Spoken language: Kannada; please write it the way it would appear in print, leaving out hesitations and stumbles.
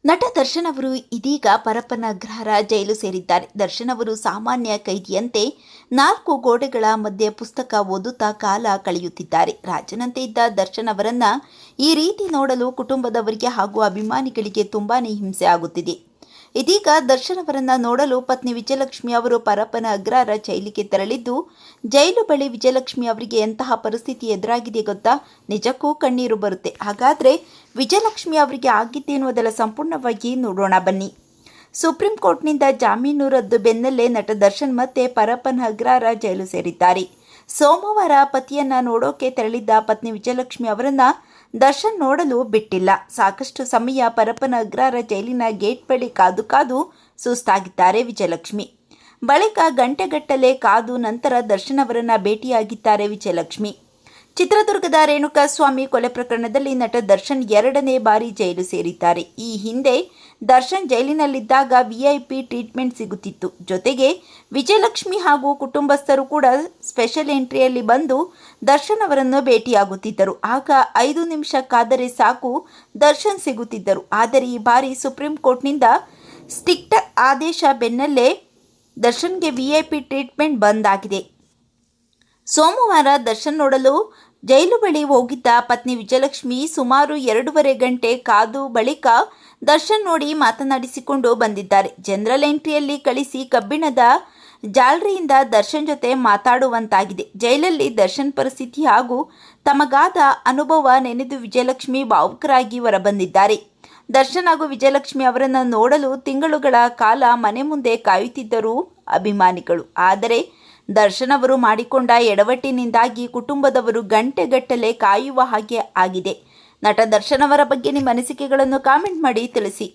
ನಟ ದರ್ಶನ್ ಅವರು ಇದೀಗ ಪರಪ್ಪನ ಅಗ್ರಹಾರ ಜೈಲು ಸೇರಿದ್ದಾರೆ. ದರ್ಶನ್ ಅವರು ಸಾಮಾನ್ಯ ಕೈದಿಯಂತೆ 4 ಗೋಡೆಗಳ ಮಧ್ಯೆ ಪುಸ್ತಕ ಓದುತ್ತಾ ಕಾಲ ಕಳೆಯುತ್ತಿದ್ದಾರೆ. ರಾಜನಂತೆ ಇದ್ದ ದರ್ಶನ್ ಅವರನ್ನ ಈ ರೀತಿ ನೋಡಲು ಕುಟುಂಬದವರಿಗೆ ಹಾಗೂ ಅಭಿಮಾನಿಗಳಿಗೆ ತುಂಬಾನೇ ಹಿಂಸೆ ಆಗುತ್ತಿದೆ. ಇದೀಗ ದರ್ಶನ್ ಅವರನ್ನ ನೋಡಲು ಪತ್ನಿ ವಿಜಯಲಕ್ಷ್ಮಿ ಅವರು ಪರಪ್ಪನ ಅಗ್ರಹಾರ ಜೈಲಿಗೆ ತೆರಳಿದ್ದು, ಜೈಲು ಬಳಿ ವಿಜಯಲಕ್ಷ್ಮಿ ಅವರಿಗೆ ಎಂತಹ ಪರಿಸ್ಥಿತಿ ಎದುರಾಗಿದೆ ಗೊತ್ತಾ? ನಿಜಕ್ಕೂ ಕಣ್ಣೀರು ಬರುತ್ತೆ. ಹಾಗಾದ್ರೆ ವಿಜಯಲಕ್ಷ್ಮಿ ಅವರಿಗೆ ಆಗಿದ್ದೇನು ಅದೆಲ್ಲ ಸಂಪೂರ್ಣವಾಗಿ ನೋಡೋಣ ಬನ್ನಿ. ಸುಪ್ರೀಂ ಕೋರ್ಟ್ನಿಂದ ಜಾಮೀನು ರದ್ದು ಬೆನ್ನಲ್ಲೇ ನಟ ದರ್ಶನ್ ಮತ್ತೆ ಪರಪ್ಪನ ಅಗ್ರಹಾರ ಜೈಲು ಸೇರಿದ್ದಾರೆ. ಸೋಮವಾರ ಪತಿಯನ್ನ ನೋಡೋಕೆ ತೆರಳಿದ್ದ ಪತ್ನಿ ವಿಜಯಲಕ್ಷ್ಮಿ ಅವರನ್ನ ದರ್ಶನ್ ನೋಡಲು ಬಿಟ್ಟಿಲ್ಲ. ಸಾಕಷ್ಟು ಸಮಯ ಪರಪ್ಪನ ಅಗ್ರಹಾರ ಜೈಲಿನ ಗೇಟ್ ಬಳಿ ಕಾದು ಸುಸ್ತಾಗಿದ್ದಾರೆ ವಿಜಯಲಕ್ಷ್ಮಿ. ಬಳಿಕ ಗಂಟೆಗಟ್ಟಲೆ ಕಾದು ನಂತರ ದರ್ಶನ್ ಅವರನ್ನ ಭೇಟಿಯಾಗಿದ್ದಾರೆ ವಿಜಯಲಕ್ಷ್ಮಿ. ಚಿತ್ರದುರ್ಗದ ರೇಣುಕಾಸ್ವಾಮಿ ಕೊಲೆ ಪ್ರಕರಣದಲ್ಲಿ ನಟ ದರ್ಶನ್ 2ನೇ ಬಾರಿ ಜೈಲು ಸೇರಿದ್ದಾರೆ. ಈ ಹಿಂದೆ ದರ್ಶನ್ ಜೈಲಿನಲ್ಲಿದ್ದಾಗ VIP ಟ್ರೀಟ್ಮೆಂಟ್ ಸಿಗುತ್ತಿತ್ತು. ಜೊತೆಗೆ ವಿಜಯಲಕ್ಷ್ಮಿ ಹಾಗೂ ಕುಟುಂಬಸ್ಥರು ಕೂಡ ಸ್ಪೆಷಲ್ ಎಂಟ್ರಿಯಲ್ಲಿ ಬಂದು ದರ್ಶನ್ ಅವರನ್ನು ಭೇಟಿಯಾಗುತ್ತಿದ್ದರು. ಆಗ 5 ನಿಮಿಷ ಕಾದರೆ ಸಾಕು ದರ್ಶನ್ ಸಿಗುತ್ತಿದ್ದರು. ಆದರೆ ಈ ಬಾರಿ ಸುಪ್ರೀಂ ಕೋರ್ಟ್ನಿಂದ ಸ್ಟ್ರಿಕ್ಟ್ ಆದೇಶ ಬೆನ್ನಲ್ಲೇ ದರ್ಶನ್ಗೆ VIP ಟ್ರೀಟ್ಮೆಂಟ್ ಬಂದ್ ಆಗಿದೆ. ಸೋಮವಾರ ದರ್ಶನ್ ನೋಡಲು ಜೈಲು ಬಳಿ ಹೋಗಿದ್ದ ಪತ್ನಿ ವಿಜಯಲಕ್ಷ್ಮಿ ಸುಮಾರು 2.5 ಗಂಟೆ ಕಾದು ಬಳಿಕ ದರ್ಶನ್ ನೋಡಿ ಮಾತನಾಡಿಸಿಕೊಂಡು ಬಂದಿದ್ದಾರೆ. ಜನರಲ್ ಎಂಟ್ರಿಯಲ್ಲಿ ಕಳಿಸಿ ಕಬ್ಬಿಣದ ಜಾಲರಿಯಿಂದ ದರ್ಶನ್ ಜೊತೆ ಮಾತಾಡುವಂತಾಗಿದೆ. ಜೈಲಲ್ಲಿ ದರ್ಶನ್ ಪರಿಸ್ಥಿತಿ ಹಾಗೂ ತಮಗಾದ ಅನುಭವ ನೆನೆದು ವಿಜಯಲಕ್ಷ್ಮಿ ಭಾವುಕರಾಗಿ ಹೊರಬಂದಿದ್ದಾರೆ. ದರ್ಶನ್ ಹಾಗೂ ವಿಜಯಲಕ್ಷ್ಮಿ ಅವರನ್ನು ನೋಡಲು ತಿಂಗಳುಗಳ ಕಾಲ ಮನೆ ಮುಂದೆ ಕಾಯುತ್ತಿದ್ದರು ಅಭಿಮಾನಿಗಳು. ಆದರೆ ದರ್ಶನ್ ಅವರು ಮಾಡಿಕೊಂಡ ಎಡವಟ್ಟಿನಿಂದಾಗಿ ಕುಟುಂಬದವರು ಗಂಟೆಗಟ್ಟಲೆ ಕಾಯುವ ಹಾಗೆ ಆಗಿದೆ. ನಟ ದರ್ಶನ್ ಅವರ ಬಗ್ಗೆ ನಿಮ್ಮ ಅನಿಸಿಕೆಗಳನ್ನು ಕಾಮೆಂಟ್ ಮಾಡಿ ತಿಳಿಸಿ.